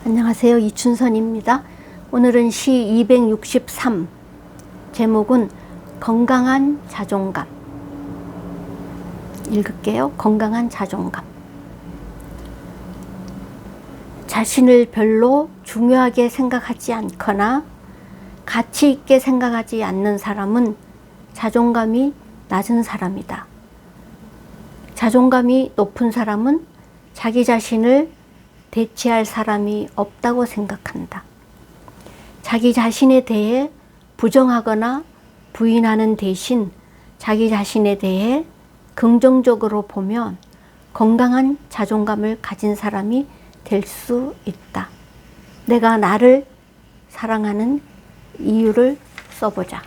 안녕하세요. 이춘선입니다. 오늘은 시 263, 제목은 건강한 자존감. 읽을게요. 건강한 자존감. 자신을 별로 중요하게 생각하지 않거나 가치 있게 생각하지 않는 사람은 자존감이 낮은 사람이다. 자존감이 높은 사람은 자기 자신을 대체할 사람이 없다고 생각한다. 자기 자신에 대해 부정하거나 부인하는 대신 자기 자신에 대해 긍정적으로 보면 건강한 자존감을 가진 사람이 될 수 있다. 내가 나를 사랑하는 이유를 써보자.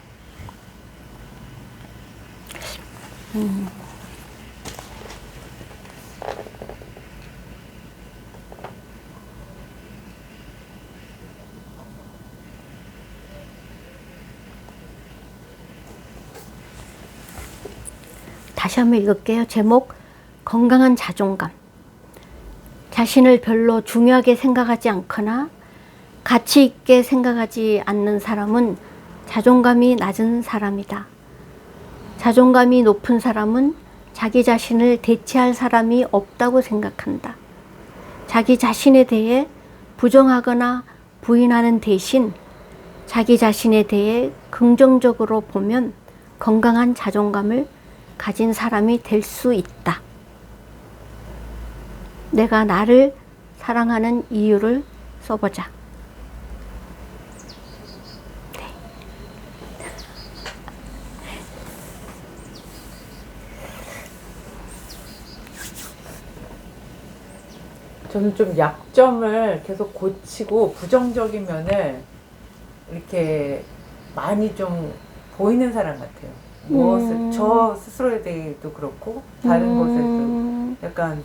다시 한번 읽을게요. 제목, 건강한 자존감. 자신을 별로 중요하게 생각하지 않거나 가치 있게 생각하지 않는 사람은 자존감이 낮은 사람이다. 자존감이 높은 사람은 자기 자신을 대체할 사람이 없다고 생각한다. 자기 자신에 대해 부정하거나 부인하는 대신 자기 자신에 대해 긍정적으로 보면 건강한 자존감을 가진 사람이 될 수 있다. 내가 나를 사랑하는 이유를 써보자. 네. 저는 좀 약점을 계속 고치고 부정적인 면을 이렇게 많이 좀 보이는 사람 같아요. 무엇을 저 스스로에 대해도 그렇고 다른 것에도 약간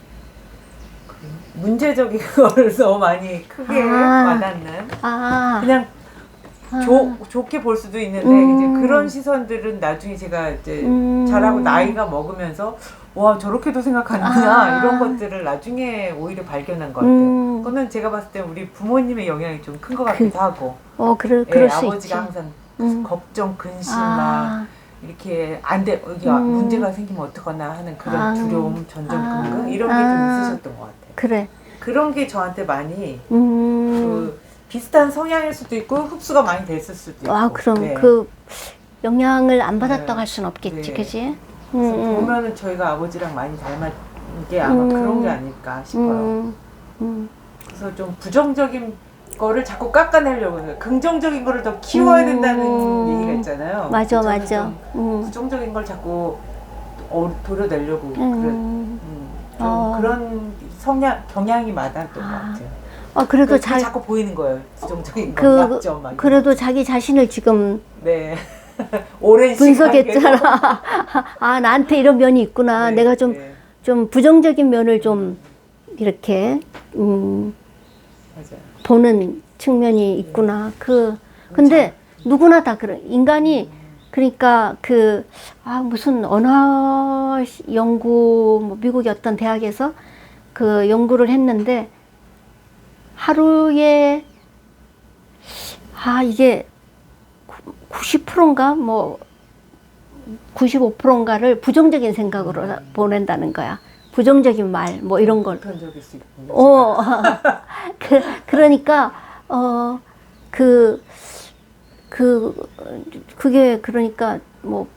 문제적인 거를 너무 많이 크게 와닿는 그냥 좋게 볼 수도 있는데 이제 그런 시선들은 나중에 제가 이제 자라고 나이가 먹으면서 와 저렇게도 생각하는구나 이런 것들을 나중에 오히려 발견한 것 같아요. 그거는 제가 봤을 때 우리 부모님의 영향이 좀 큰 것 같기도 하고 그럴 수 아버지가 있지. 항상 걱정, 근심 막 이렇게 안 돼, 여기 문제가 생기면 어떡하나 하는 그런 두려움, 전전긍긍 이런 게 좀 있으셨던 것 같아요. 그래. 그런 게 저한테 많이 그 비슷한 성향일 수도 있고 흡수가 많이 됐을 수도 있고. 그럼 네. 그 영향을 안 받았다고 할 수는 없겠지, 네. 그지? 그래서 보면은 저희가 아버지랑 많이 닮은 게 아마 그런 게 아닐까 싶어요. 그래서 좀 부정적인 거를 자꾸 깎아내려고 해요. 긍정적인 거를 더 키워야 된다는 얘기가 있잖아요. 맞아. 부정적인 걸 자꾸 도려내려고 좀 그런 경향이 많았던 것 같아요. 그래도 자꾸 보이는 거예요. 부정적인 거, 약점 막. 그래도 자기 자신을 지금 네. 오랜 분석했잖아. 나한테 이런 면이 있구나. 네, 내가 좀 부정적인 면을 좀 이렇게 맞아요. 보는 측면이 있구나. 근데 누구나 다 그래. 인간이 그러니까 무슨 언어 연구 뭐 미국의 어떤 대학에서 그 연구를 했는데 하루에 이게 90%인가 뭐 95%인가를 부정적인 생각으로 보낸다는 거야. 부정적인 말 뭐 이런 걸. 극단적일 수 있군요. 그러니까 그게 그러니까 뭐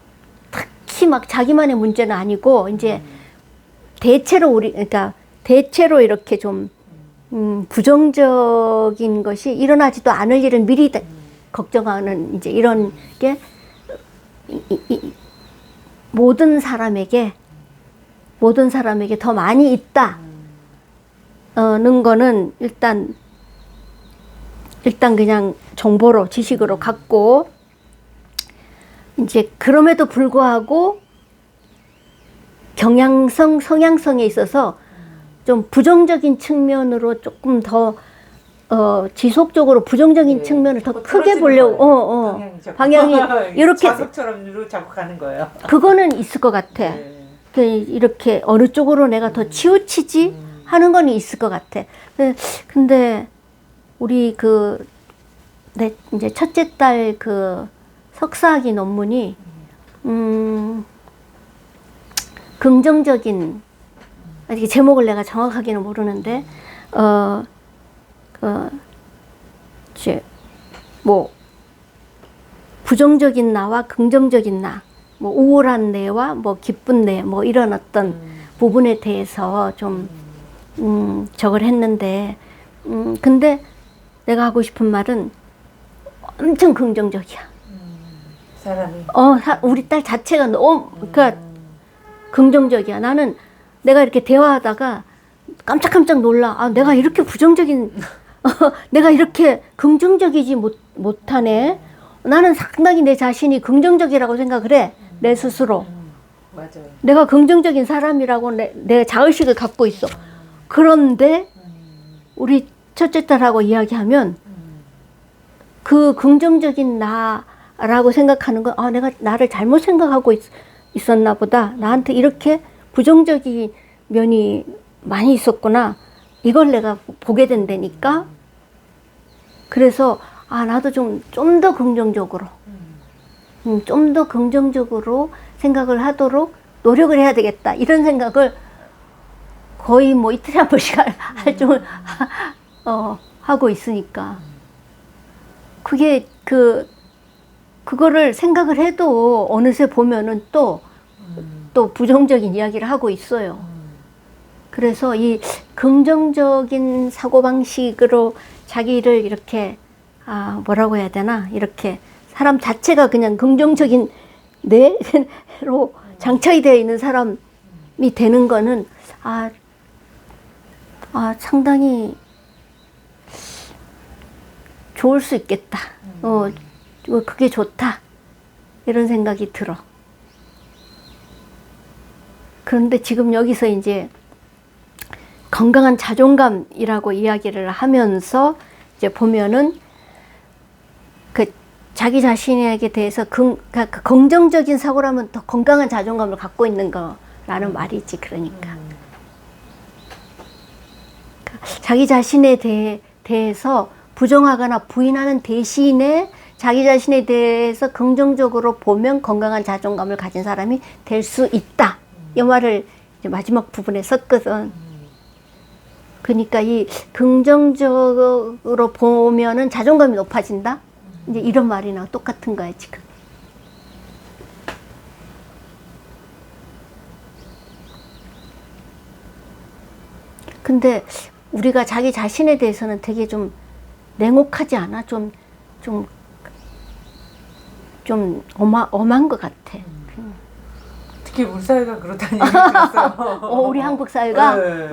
특히 막 자기만의 문제는 아니고 이제 대체로 이렇게 좀 부정적인 것이 일어나지도 않을 일은 미리 걱정하는 이제 이런 게 모든 사람에게 더 많이 있다는 거는 일단 그냥 정보로 지식으로 갖고 이제 그럼에도 불구하고 성향성에 있어서 좀 부정적인 측면으로 조금 더 지속적으로 부정적인 측면을 더 크게 보려고 방향이 이렇게 자석처럼 자꾸 가는 거예요. 그거는 있을 것 같아. 이렇게 어느 쪽으로 내가 더 치우치지 하는 건 있을 것 같아. 근데 우리 내 이제 첫째 딸 석사학위 논문이 긍정적인, 아직 제목을 내가 정확하게는 모르는데 이제 뭐 부정적인 나와 긍정적인 나, 뭐 우울한 내와 뭐 기쁜 내, 뭐 이런 어떤 부분에 대해서 좀 저걸 했는데, 근데 내가 하고 싶은 말은 엄청 긍정적이야. 사람이. 우리 딸 자체가 너무, 그러니까 긍정적이야. 나는 내가 이렇게 대화하다가 깜짝깜짝 놀라. 아, 내가 이렇게 부정적인, 내가 이렇게 긍정적이지 못하네. 나는 상당히 내 자신이 긍정적이라고 생각을 해. 내 스스로. 맞아요. 내가 긍정적인 사람이라고 내 자의식을 갖고 있어. 그런데 우리 첫째 딸하고 이야기하면 그 긍정적인 나라고 생각하는 건, 아, 내가 나를 잘못 생각하고 있었나 보다. 나한테 이렇게 부정적인 면이 많이 있었구나. 이걸 내가 보게 된다니까. 그래서 아, 나도 좀 더 긍정적으로, 좀 더 긍정적으로 생각을 하도록 노력을 해야 되겠다. 이런 생각을 거의 뭐 이틀에 한 번씩 할 정을 하고 있으니까. 그게 그거를 생각을 해도 어느새 보면은 또 부정적인 이야기를 하고 있어요. 그래서 이 긍정적인 사고방식으로 자기를 이렇게, 뭐라고 해야 되나, 이렇게 사람 자체가 그냥 긍정적인 뇌로 장착이 되어 있는 사람이 되는 거는, 상당히 좋을 수 있겠다. 그게 좋다. 이런 생각이 들어. 그런데 지금 여기서 이제 건강한 자존감이라고 이야기를 하면서 이제 보면은 자기 자신에게 대해서 긍정적인 사고라면 더 건강한 자존감을 갖고 있는 거라는 말이지. 그러니까 자기 자신에 대해서 부정하거나 부인하는 대신에 자기 자신에 대해서 긍정적으로 보면 건강한 자존감을 가진 사람이 될 수 있다. 이 말을 이제 마지막 부분에 썼거든. 그러니까 이 긍정적으로 보면은 자존감이 높아진다. 이제 이런 말이나 똑같은 거야, 지금. 근데 우리가 자기 자신에 대해서는 되게 좀 냉혹하지 않아? 좀 엄한 것 같아. 특히 우리 사회가 그렇다는 얘기 들었어요. 우리 한국 사회가? 네.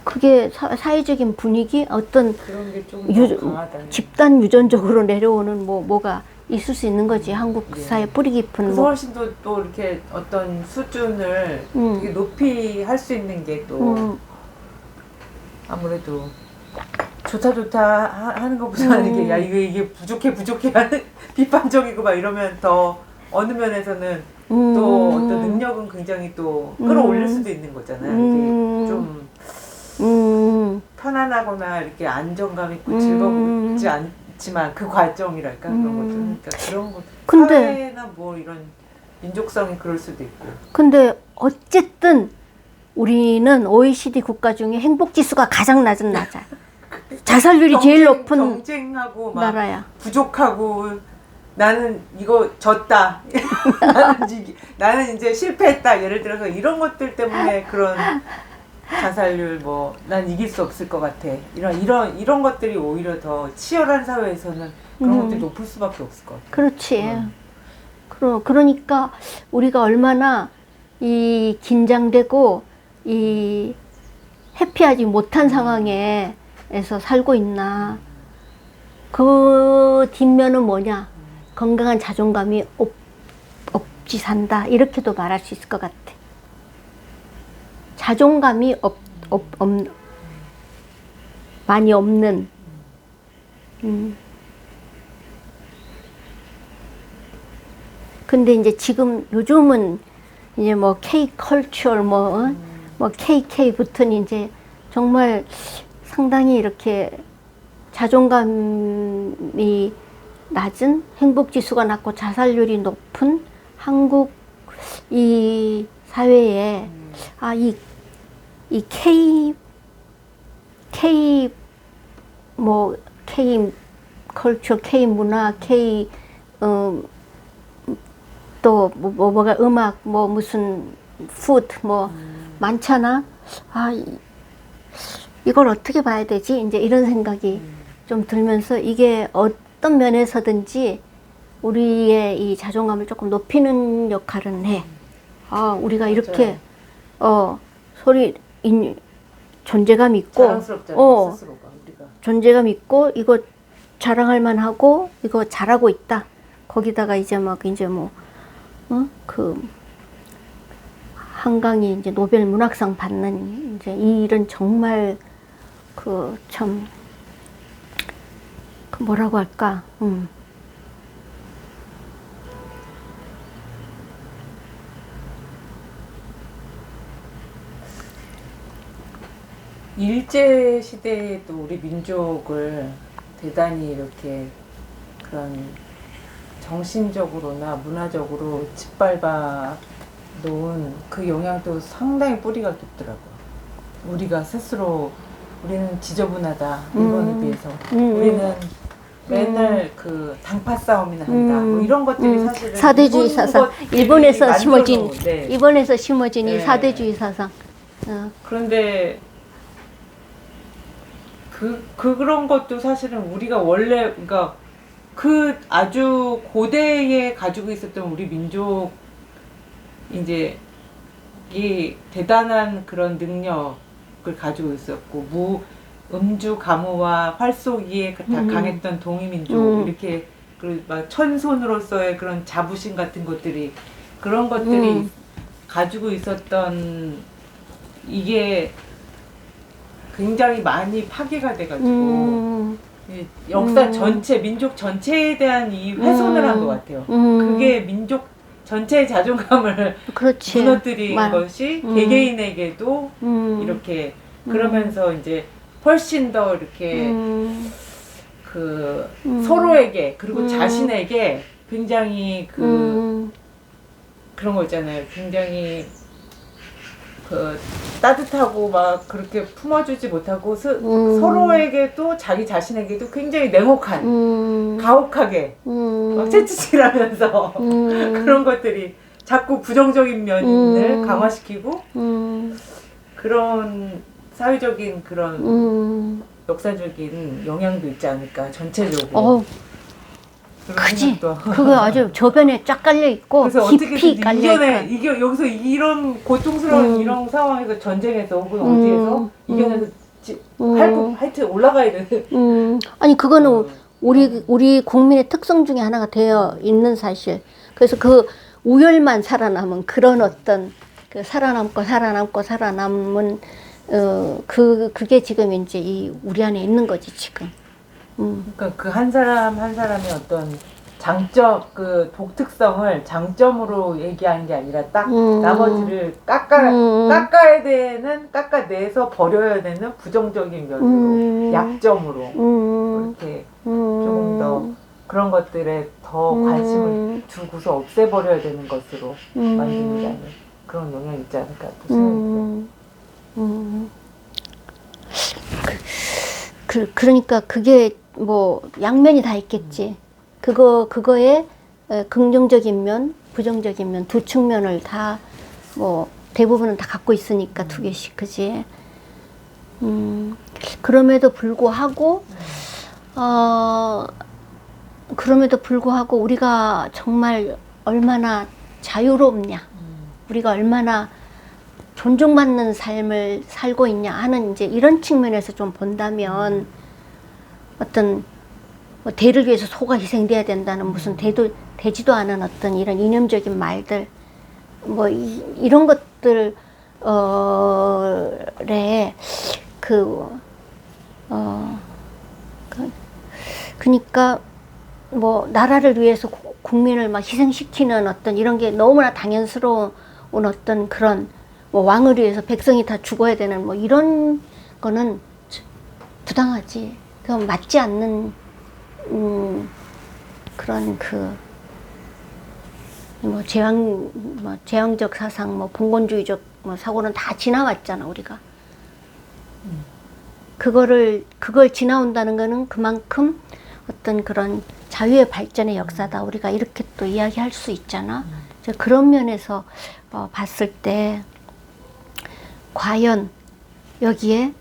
그게 사회적인 분위기? 어떤 그런 게 좀 강하다. 집단 유전적으로 내려오는 뭐가 있을 수 있는 거지. 한국 사회 뿌리 깊은. 그래서 훨씬 또 이렇게 어떤 수준을 되게 높이 할 수 있는 게 또 아무래도 좋다 하는 것보다는 이게 야 이게 부족해 하는 비판적이고 막 이러면 더 어느 면에서는 또 어떤 능력은 굉장히 또 끌어올릴 수도 있는 거잖아요. 이게 좀 편안하거나 이렇게 안정감 있고 즐겁지 않지만 그 과정이랄까 그런 거죠. 그러니까 그런 것 사회나 뭐 이런 민족성이 그럴 수도 있고. 근데 어쨌든 우리는 OECD 국가 중에 행복 지수가 가장 낮은 나라야. 자살률이 제일 높은 경쟁하고 막 나라야. 부족하고 나는 이거 졌다. 나는 이제 실패했다. 예를 들어서 이런 것들 때문에 그런 자살률 뭐 난 이길 수 없을 것 같아. 이런 것들이 오히려 더 치열한 사회에서는 그런 것들이 높을 수밖에 없을 것 같아. 그렇지. 그러니까 우리가 얼마나 이 긴장되고 이 해피하지 못한 상황에서 살고 있나. 그 뒷면은 뭐냐? 건강한 자존감이 없이 산다. 이렇게도 말할 수 있을 것 같아. 자존감이 많이 없는. 근데 이제 지금 요즘은 이제 뭐 K 컬처 뭐 KK 붙은 이제 정말 상당히 이렇게 자존감이 낮은, 행복지수가 낮고 자살률이 높은 한국 이 사회에 이 K 컬처, K 문화, 또 뭐가 음악, 뭐 무슨 푸드 뭐 많잖아. 이걸 어떻게 봐야 되지? 이제 이런 생각이 좀 들면서 이게 어떤 면에서든지 우리의 이 자존감을 조금 높이는 역할은 해. 우리가 이렇게 존재감 있고, 자랑스럽잖아, 스스로가 우리가. 존재감 있고 이거 자랑할 만하고 이거 잘하고 있다. 거기다가 이제 한강이 이제 노벨 문학상 받는 이제 이 일은 정말 뭐라고 할까? 일제 시대에도 우리 민족을 대단히 이렇게 그런 정신적으로나 문화적으로 짓밟아 놓은 그 영향도 상당히 뿌리가 깊더라고요. 우리가 스스로 우리는 지저분하다, 일본에 비해서. 우리는 맨날 그 당파 싸움이나 한다. 뭐 이런 것들이 사실은 사대주의 사상, 일본에서 심어진 이 네. 사대주의 사상. 그런데 그런 것도 사실은 우리가 원래, 그러니까 그 아주 고대에 가지고 있었던 우리 민족, 이제 이 대단한 그런 능력을 가지고 있었고, 음주 가무와 활쏘기에 다 강했던 동이민족, 이렇게 그리고 막 천손으로서의 그런 자부심 같은 것들이, 그런 것들이 가지고 있었던, 이게 굉장히 많이 파괴가 돼가지고 이 역사 전체, 민족 전체에 대한 이 훼손을 한 것 같아요. 그게 민족 전체의 자존감을 그렇지. 무너뜨린 것이 개개인에게도 이렇게, 그러면서 이제 훨씬 더 이렇게 서로에게, 그리고 자신에게 굉장히 그런 거 있잖아요. 굉장히 따뜻하고 막 그렇게 품어주지 못하고 서로에게도 자기 자신에게도 굉장히 냉혹한, 가혹하게 막 채찍질하면서 그런 것들이 자꾸 부정적인 면을 강화시키고, 그런 사회적인 그런 역사적인 영향도 있지 않을까, 전체적으로. 그지. 그거 아주 저변에 쫙 깔려 있고 깊이 깔려 있고. 여기서 이런 고통스러운 이런 상황에서, 전쟁에서 혹은 어디에서 이겨내서 하여튼 올라가야 되는. 아니 그거는 우리 국민의 특성 중에 하나가 되어 있는 사실. 그래서 그 우열만 살아남은 그런 어떤 살아남은 그게 지금 이제 우리 안에 있는 거지 지금. 그러니까 그 한 사람 한 사람의 어떤 장점, 그 독특성을 장점으로 얘기하는 게 아니라 딱 나머지를 깎아야 되는, 깎아내서 버려야 되는 부정적인 면으로, 약점으로 이렇게 조금 더 그런 것들에 더 관심을 두고서 없애버려야 되는 것으로 만드는 그런 영향이 있지 않을까 또 생각이 들어요. 그러니까 그게 뭐 양면이 다 있겠지. 그거에 긍정적인 면, 부정적인 면 두 측면을 다 뭐 대부분은 다 갖고 있으니까 두 개씩, 그지? 그럼에도 불구하고 우리가 정말 얼마나 자유롭냐, 우리가 얼마나 존중받는 삶을 살고 있냐 하는 이제 이런 측면에서 좀 본다면, 어떤 뭐 대를 위해서 소가 희생돼야 된다는 무슨 되지도 않은 어떤 이런 이념적인 말들, 뭐 이런 것들에 그러니까 뭐 나라를 위해서 국민을 막 희생시키는 어떤 이런 게 너무나 당연스러운 어떤 그런, 뭐 왕을 위해서 백성이 다 죽어야 되는 뭐 이런 거는 부당하지. 그건 맞지 않는 그런 제왕적 사상, 봉건주의적 사고는 다 지나왔잖아, 우리가. 그걸 지나온다는 거는 그만큼 어떤 그런 자유의 발전의 역사다. 우리가 이렇게 또 이야기할 수 있잖아. 그런 면에서 봤을 때 과연 여기에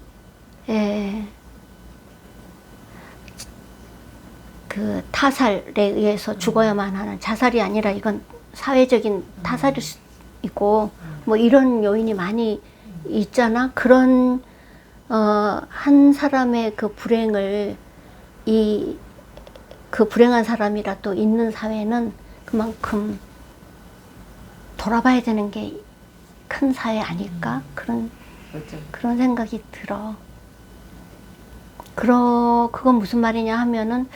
그 타살에 의해서 죽어야만 하는, 자살이 아니라 이건 사회적인 타살이고 뭐 이런 요인이 많이 있잖아. 그런 한 사람의 그 불행을 그 불행한 사람이라도 있는 사회는 그만큼 돌아봐야 되는 게 큰 사회 아닐까? 그런 생각이 들어. 그건 무슨 말이냐 하면은,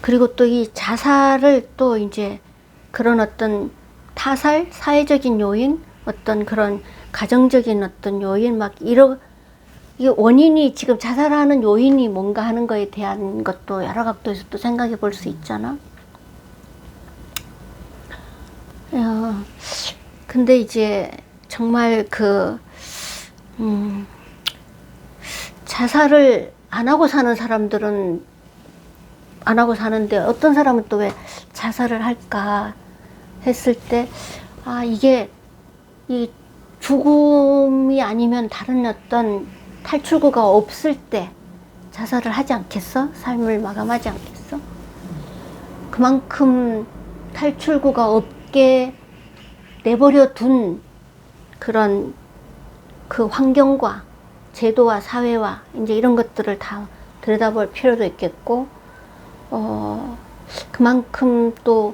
그리고 또 이 자살을 또 이제 그런 어떤 타살, 사회적인 요인, 어떤 그런 가정적인 어떤 요인, 이게 원인이 지금 자살하는 요인이 뭔가 하는 거에 대한 것도 여러 각도에서 또 생각해 볼 수 있잖아. 근데 이제 정말 자살을 안 하고 사는 사람들은 안 하고 사는데 어떤 사람은 또 왜 자살을 할까 했을 때, 이게 이 죽음이 아니면 다른 어떤 탈출구가 없을 때 자살을 하지 않겠어? 삶을 마감하지 않겠어? 그만큼 탈출구가 없게 내버려 둔 그런 그 환경과 제도와 사회와 이제 이런 것들을 다 들여다볼 필요도 있겠고, 그만큼 또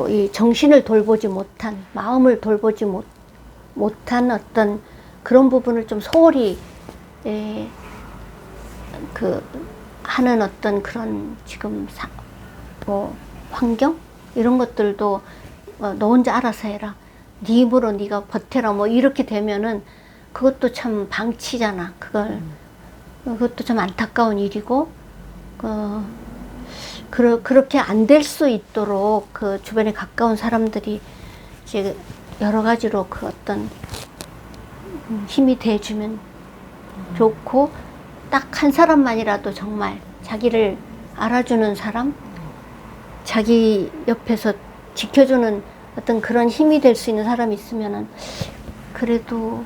이 정신을 돌보지 못한, 마음을 돌보지 못한 어떤 그런 부분을 좀 소홀히 하는 어떤 그런 지금 환경? 이런 것들도 너 혼자 알아서 해라. 네 힘으로 네가 버텨라. 뭐 이렇게 되면은 그것도 참 방치잖아. 그것도 참 안타까운 일이고, 그렇게 안 될 수 있도록 그 주변에 가까운 사람들이 이제 여러 가지로 그 어떤 힘이 돼주면 좋고, 딱 한 사람만이라도 정말 자기를 알아주는 사람, 자기 옆에서 지켜주는 어떤 그런 힘이 될 수 있는 사람이 있으면은 그래도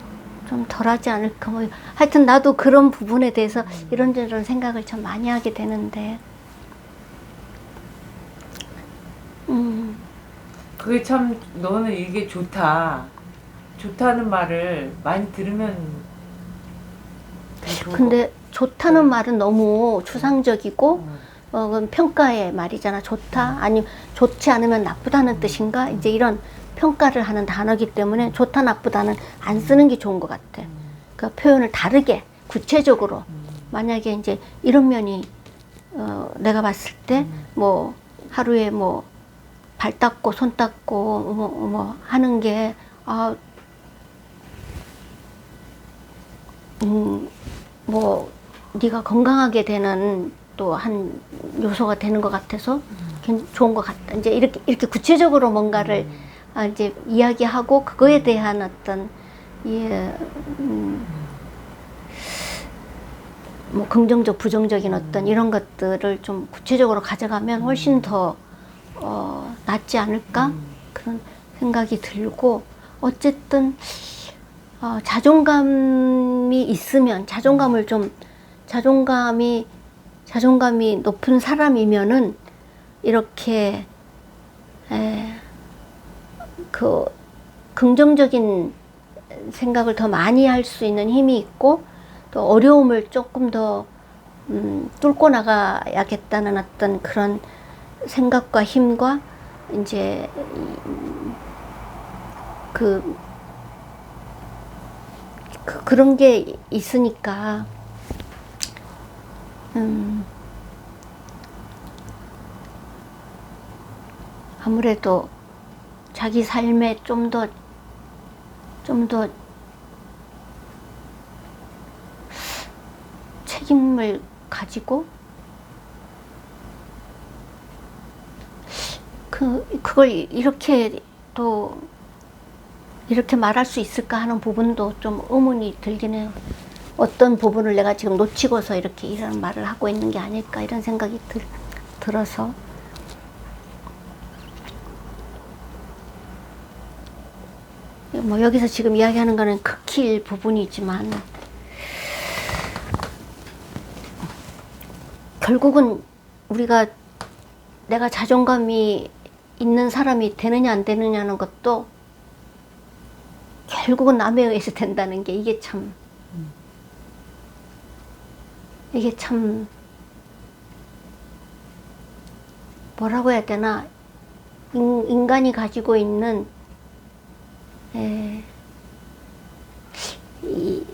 좀 덜하지 않을까. 하여튼 나도 그런 부분에 대해서 이런저런 생각을 참 많이 하게 되는데, 그게 참 너는 이게 좋다는 말을 많이 들으면 근데 좋다는 말은 너무 추상적이고 그건 평가의 말이잖아. 좋다 아니면 좋지 않으면 나쁘다는 뜻인가, 이제 이런 평가를 하는 단어이기 때문에 좋다 나쁘다는 안 쓰는 게 좋은 것 같아. 그 표현을 다르게 구체적으로, 만약에 이제 이런 면이 내가 봤을 때 뭐 하루에 뭐 발 닦고 손 닦고 하는 게 뭐 네가 건강하게 되는 또 한 요소가 되는 것 같아서 좋은 것 같다. 이제 이렇게 구체적으로 뭔가를 이제 이야기하고 그거에 대한 어떤 뭐 긍정적 부정적인 어떤 이런 것들을 좀 구체적으로 가져가면 훨씬 더 낫지 않을까, 그런 생각이 들고, 어쨌든 자존감이 있으면, 자존감이 높은 사람이면은 이렇게 그 긍정적인 생각을 더 많이 할 수 있는 힘이 있고, 또 어려움을 조금 더 뚫고 나가야겠다는 어떤 그런 생각과 힘과 이제 그런 게 있으니까 아무래도 자기 삶에 좀 더 책임을 가지고 그걸 이렇게 또 이렇게 말할 수 있을까 하는 부분도 좀 의문이 들긴 해요. 어떤 부분을 내가 지금 놓치고서 이렇게 이런 말을 하고 있는 게 아닐까 이런 생각이 들어서 뭐 여기서 지금 이야기하는 거는 극히 일부분이지만 결국은 내가 자존감이 있는 사람이 되느냐 안 되느냐는 것도 결국은 남에 의해서 된다는 게 이게 참 뭐라고 해야 되나, 인간이 가지고 있는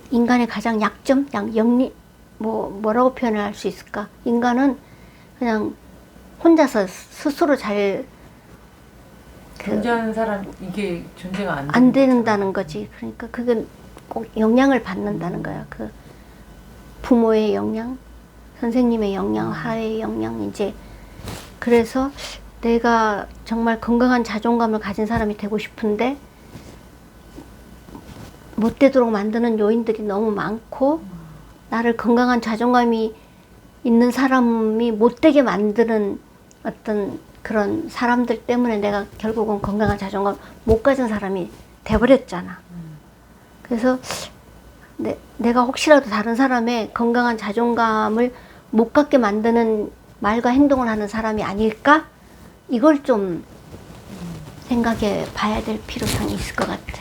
인간의 가장 약점, 뭐라고 표현을 할 수 있을까? 인간은 그냥 혼자서 스스로 잘 존재하는 사람 이게 존재가 안 된다는 거지. 그러니까 그건 꼭 영향을 받는다는 거야. 그 부모의 영향, 선생님의 영향, 하의 영향, 이제 그래서 내가 정말 건강한 자존감을 가진 사람이 되고 싶은데 못 되도록 만드는 요인들이 너무 많고 나를 건강한 자존감이 있는 사람이 못 되게 만드는 어떤 그런 사람들 때문에 내가 결국은 건강한 자존감 못 가진 사람이 돼버렸잖아. 그래서 내가 혹시라도 다른 사람의 건강한 자존감을 못 갖게 만드는 말과 행동을 하는 사람이 아닐까? 이걸 좀 생각해 봐야 될 필요성이 있을 것 같아.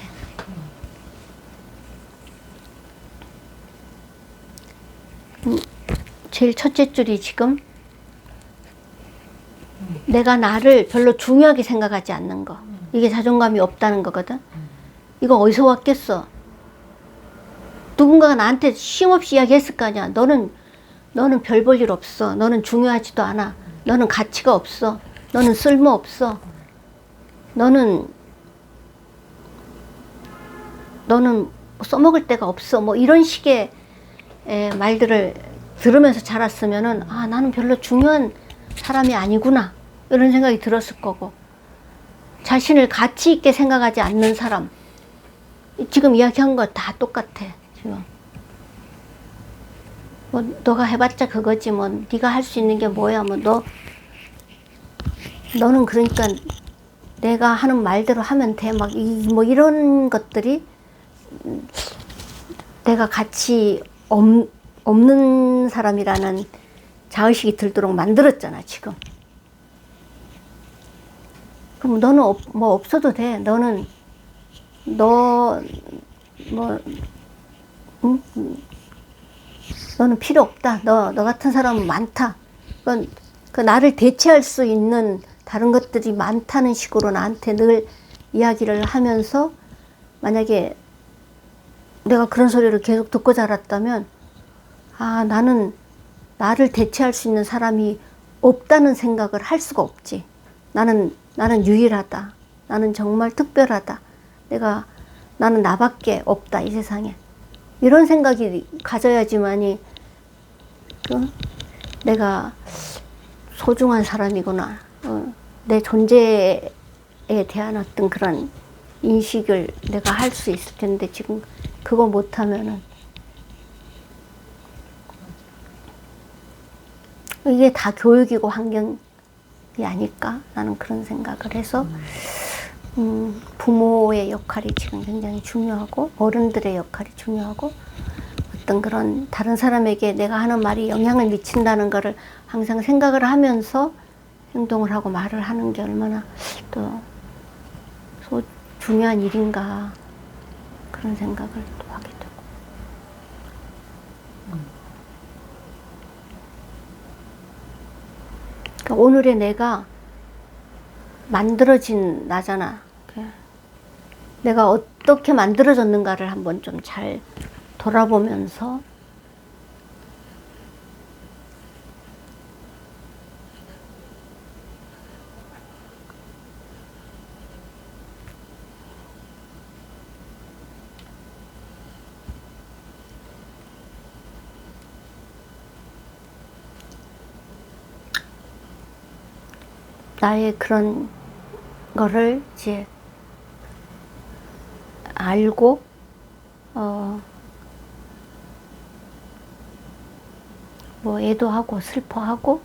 제일 첫째 줄이 지금 내가 나를 별로 중요하게 생각하지 않는 거. 이게 자존감이 없다는 거거든. 이거 어디서 왔겠어? 누군가가 나한테 쉼없이 이야기했을 거 아니야. 너는 별 볼 일 없어. 너는 중요하지도 않아. 너는 가치가 없어. 너는 쓸모 없어. 너는 써먹을 데가 없어. 뭐 이런 식의 말들을 들으면서 자랐으면은 나는 별로 중요한 사람이 아니구나 이런 생각이 들었을 거고, 자신을 가치 있게 생각하지 않는 사람, 지금 이야기한 거 다 똑같아. 지금 뭐 너가 해봤자 그거지, 뭐 네가 할 수 있는 게 뭐야, 뭐 너는 그러니까 내가 하는 말대로 하면 돼, 막 뭐 이런 것들이 내가 가치 없는 사람이라는 자의식이 들도록 만들었잖아 지금. 그럼 너는 뭐 없어도 돼. 너는 너는 필요 없다. 너 같은 사람은 많다. 그 나를 대체할 수 있는 다른 것들이 많다는 식으로 나한테 늘 이야기를 하면서, 만약에 내가 그런 소리를 계속 듣고 자랐다면 나는 나를 대체할 수 있는 사람이 없다는 생각을 할 수가 없지. 나는 유일하다. 나는 정말 특별하다. 나는 나밖에 없다, 이 세상에. 이런 생각이 가져야지만이 내가 소중한 사람이구나. 내 존재에 대한 어떤 그런 인식을 내가 할 수 있을 텐데, 지금 그거 못하면은 이게 다 교육이고 환경이 아닐까? 나는 그런 생각을 해서 부모의 역할이 지금 굉장히 중요하고, 어른들의 역할이 중요하고, 어떤 그런 다른 사람에게 내가 하는 말이 영향을 미친다는 거를 항상 생각을 하면서 행동을 하고 말을 하는 게 얼마나 또 중요한 일인가, 그런 생각을 또 하게 되고. 그러니까 오늘의 내가 만들어진 나잖아. 내가 어떻게 만들어졌는가를 한번 좀 잘 돌아보면서 나의 그런 거를 이제 알고 뭐 애도하고 슬퍼하고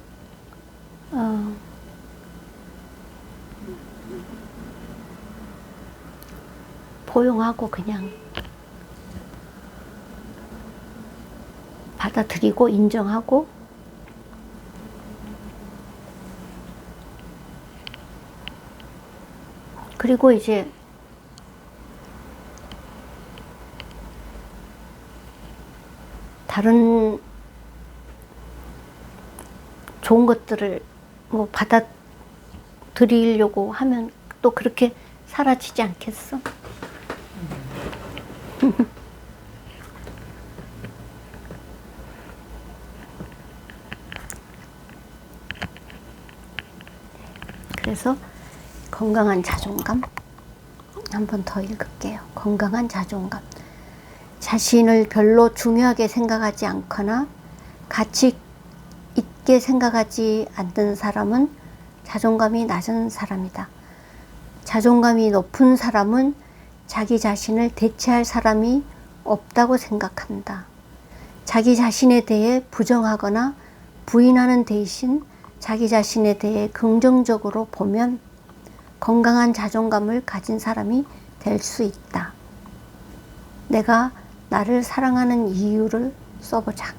포용하고 그냥 받아들이고 인정하고 그리고 이제 다른 좋은 것들을 뭐 받아들이려고 하면 또 그렇게 사라지지 않겠어? 그래서 건강한 자존감 한 번 더 읽을게요. 건강한 자존감. 자신을 별로 중요하게 생각하지 않거나 가치 있게 생각하지 않는 사람은 자존감이 낮은 사람이다. 자존감이 높은 사람은 자기 자신을 대체할 사람이 없다고 생각한다. 자기 자신에 대해 부정하거나 부인하는 대신 자기 자신에 대해 긍정적으로 보면 건강한 자존감을 가진 사람이 될 수 있다. 내가 나를 사랑하는 이유를 써보자.